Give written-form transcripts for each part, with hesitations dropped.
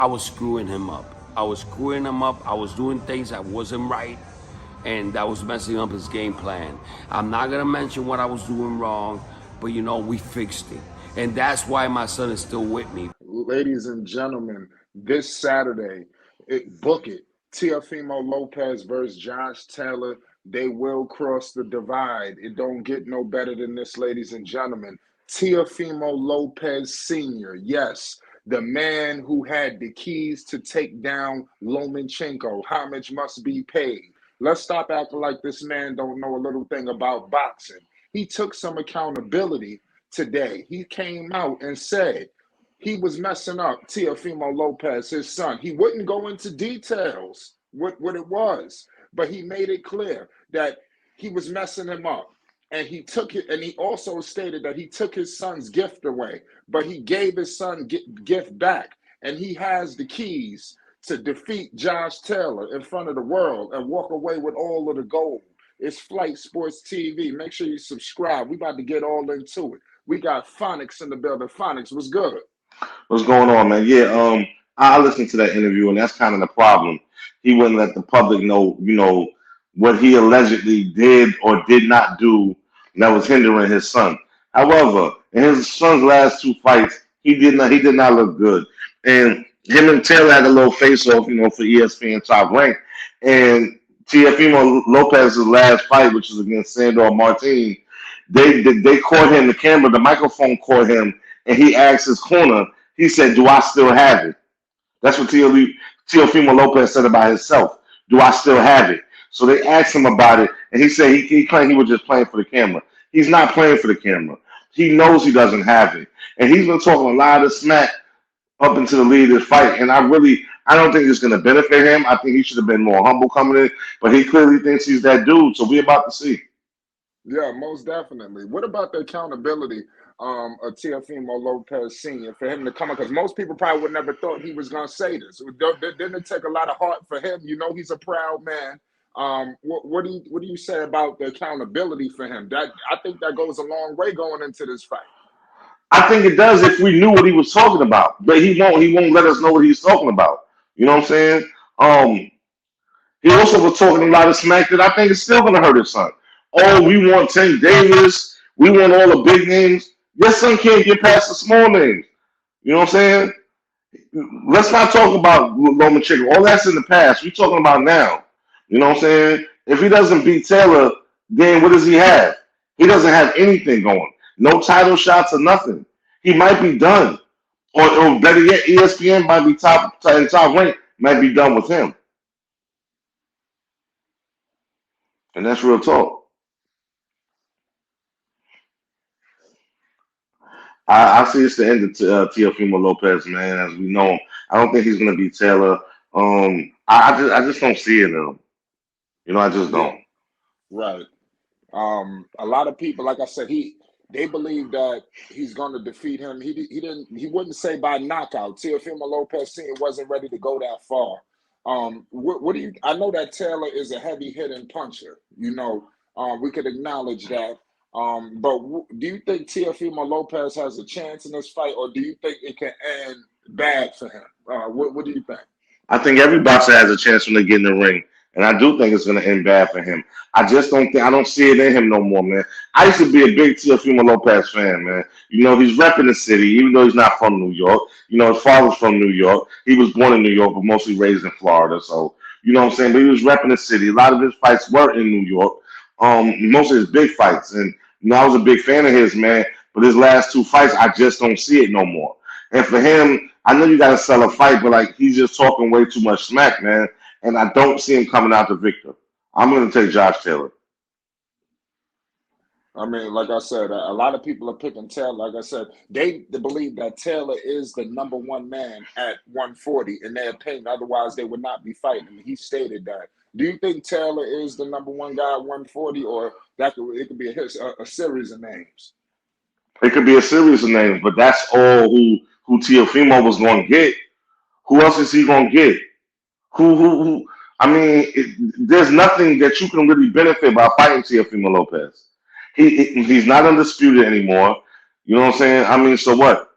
I was screwing him up. I was screwing him up. I was doing things that wasn't right, and that was messing up his game plan. I'm not gonna mention what I was doing wrong, but we fixed it, and that's why my son is still with me. Ladies and gentlemen, this Saturday, book it. Teofimo Lopez versus Josh Taylor. They will cross the divide. It don't get no better than this, ladies and gentlemen. Teofimo Lopez Sr., yes, the man who had the keys to take down Lomachenko. Homage must be paid. Let's stop acting like this man don't know a little thing about boxing. He took some accountability today. He came out and said, he was messing up Teofimo Lopez, his son. He wouldn't go into details what it was, but he made it clear that he was messing him up. And he took it, and he also stated that he took his son's gift away, but he gave his son gift back, and he has the keys to defeat Josh Taylor in front of the world and walk away with all of the gold. It's Flight Sports TV. Make sure you subscribe. We about to get all into it. We got Phonics in the building. Phonics, what's good? What's going on, man? Yeah, I listened to that interview, and that's kind of the problem. He wouldn't let the public know, what he allegedly did or did not do that was hindering his son. However, in his son's last two fights, he did not look good, and him and Taylor had a little face off, for ESPN Top Rank, and Teofimo Lopez's last fight, which was against Sandor Martin, they caught him. The camera, the microphone caught him, and he asked his corner. He said, "Do I still have it?" That's what Teofimo Lopez said about himself. Do I still have it? So they asked him about it, and he said he claimed he was just playing for the camera. He's not playing for the camera. He knows he doesn't have it, and he's been talking a lot of smack up into the lead of this fight. And I don't think it's going to benefit him. I think he should have been more humble coming in, but he clearly thinks he's that dude. So we're about to see. Yeah, most definitely. What about the accountability of Teofimo Lopez Sr. for him to come up? Because most people probably would never thought he was going to say this. Didn't it take a lot of heart for him? He's a proud man. What do you say about the accountability for him? That I think that goes a long way going into this fight. I think it does if we knew what he was talking about, but he won't. He won't let us know what he's talking about. You know what I'm saying? He also was talking a lot of smack that I think is still going to hurt his son. Oh, we want Tank Davis. We want all the big names. Your son can't get past the small names. You know what I'm saying? Let's not talk about Lomachenko. All that's in the past. We're talking about now. You know what I'm saying? If he doesn't beat Taylor, then what does he have? He doesn't have anything going. No title shots or nothing. He might be done. Or better yet, ESPN might be top rank, might be done with him. And that's real talk. I see it's the end of Teofimo Lopez, man, as we know him. I don't think he's going to beat Taylor. I just don't see it in him. I just Yeah, don't. right. A lot of people, like I said, they believe that he's going to defeat him. He wouldn't say by knockout. Teofimo Lopez Sr. wasn't ready to go that far. What do you? I know that Taylor is a heavy hitting puncher. We could acknowledge that. But do you think Teofimo Lopez has a chance in this fight, or do you think it can end bad for him? What do you think? I think every boxer has a chance when they get in the ring, and I do think it's going to end bad for him. I don't see it in him no more, man. I used to be a big Teofimo Lopez fan, man. He's repping the city, even though he's not from New York. His father's from New York. He was born in New York, but mostly raised in Florida. So, you know what I'm saying? But he was repping the city. A lot of his fights were in New York. Most of his big fights, and I was a big fan of his, man. But his last two fights, I just don't see it no more. And for him, I know you got to sell a fight, but like he's just talking way too much smack, man. And I don't see him coming out the victor. I'm going to take Josh Taylor. I mean, like I said, a lot of people are picking Taylor. Like I said, they believe that Taylor is the number one man at 140 in their opinion. Otherwise, they would not be fighting. He stated that. Do you think Taylor is the number one guy at 140, or it could be a series of names? It could be a series of names, but that's all who Teofimo was going to get. Who else is he going to get? Who? I mean, there's nothing that you can really benefit by fighting Teofimo Lopez. He's not undisputed anymore. You know what I'm saying? I mean, so what?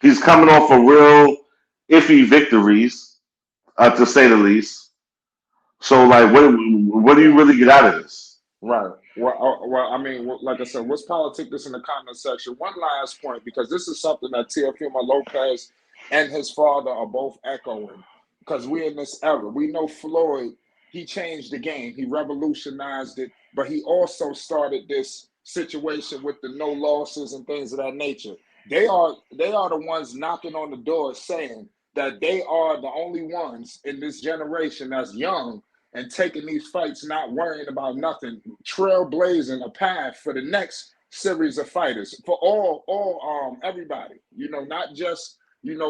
He's coming off a real iffy victories, to say the least. So, like, what do you Right. really get out of this? Right. Well, I mean, like I said, let's politic this in the comment section. One last point, because this is something that Teofimo Lopez and his father are both echoing. Because we're in this era. We know Floyd, he changed the game, he revolutionized it, but he also started this situation with the no losses and things of that nature. They are the ones knocking on the door saying that they are the only ones in this generation that's young and taking these fights, not worrying about nothing, trailblazing a path for the next series of fighters for everybody. Not just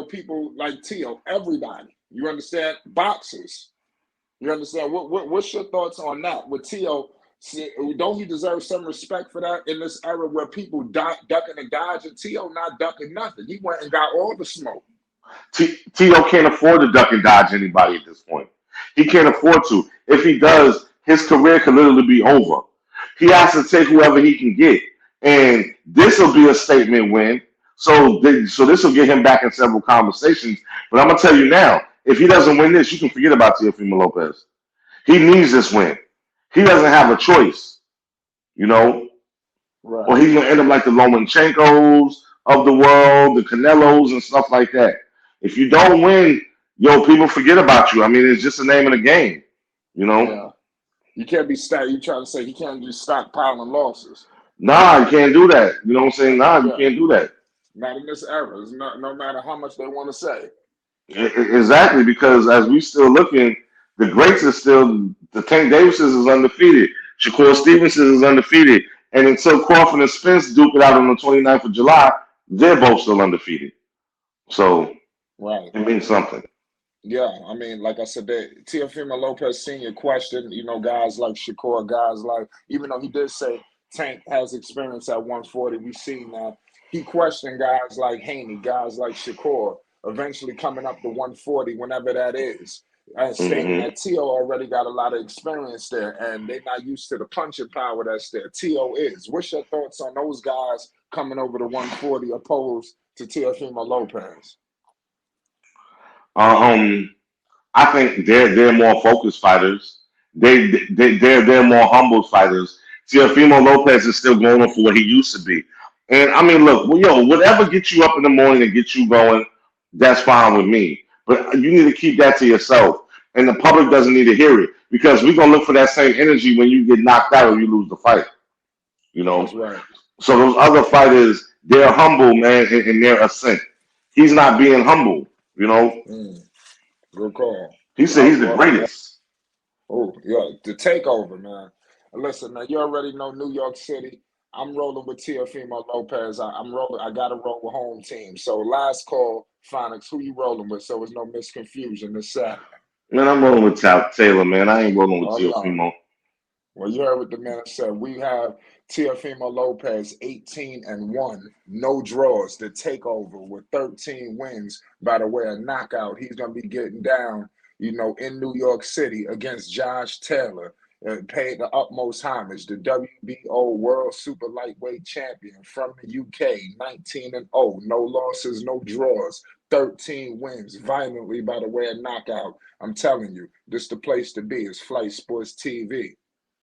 people like Teo, everybody. You understand? Boxers. You understand? What's your thoughts on that? With Teo, don't he deserve some respect for that in this era where people ducking and dodging? Teo not ducking nothing. He went and got all the smoke. T.O. can't afford to duck and dodge anybody at this point. He can't afford to. If he does, his career could literally be over. He has to take whoever he can get, and this will be a statement win. So this will get him back in several conversations. But I'm gonna tell you now, if he doesn't win this, you can forget about Teofimo Lopez. He needs this win. He doesn't have a choice, you know, or Right. he's gonna end up like the Lomachenkos of the world, the Canelos and stuff like that. If you don't win, yo, people forget about you. I mean, it's just the name of the game, you know. Yeah. You can't be stacked. You trying to say he can't just stockpiling losses. Nah, you can't do that. You know what I'm saying? Nah, you Yeah. can't do that. Not in this era. It's not, no matter how much they want to say. Exactly, because as we still looking, the greats are still the Tank Davises is undefeated. Shakur Stevenson is undefeated. And until Crawford and Spence duke it out on the 29th of July, they're both still undefeated. So Right. it means something. Yeah. I mean, like I said, Teofimo Lopez Sr. questioned, guys like Shakur, guys like, even though he did say Tank has experience at 140, we've seen that. He questioned guys like Haney, guys like Shakur, eventually coming up to 140, whenever that is. Stating Hmm. that T.O. already got a lot of experience there and they're not used to the punching power that's there. T.O. is. What's your thoughts on those guys coming over to 140 opposed to Teofimo Lopez? Um, I think they're more focused fighters. They're more humble fighters. Teofimo Lopez is still going for what he used to be. And I mean, look, well, yo, whatever gets you up in the morning and gets you going, that's fine with me. But you need to keep that to yourself, and the public doesn't need to hear it because we're gonna look for that same energy when you get knocked out or you lose the fight. You That's know. right. So those other fighters, they're humble, man, in their ascent. He's not being humble. You know. Mm, good call. He said he's the greatest. Yeah, the takeover, man. Listen, man, you already know New York City. I'm rolling with Teofimo Lopez. I'm rolling. I got to roll with home team. So last call, Phonics. Who you rolling with? So there's no misconfusion this Saturday. Man, I'm rolling with Taylor, man. I ain't rolling with Oh no. Teofimo. Well, you heard what the man said. We have Teofimo Lopez 18-1, no draws, the takeover with 13 wins by the way of knockout. He's going to be getting down, in New York City against Josh Taylor. Paid the utmost homage, the WBO World Super Lightweight Champion from the UK, 19-0, no losses, no draws, 13 wins, violently by the way of knockout. I'm telling you, this the place to be. It's Flight Sports TV.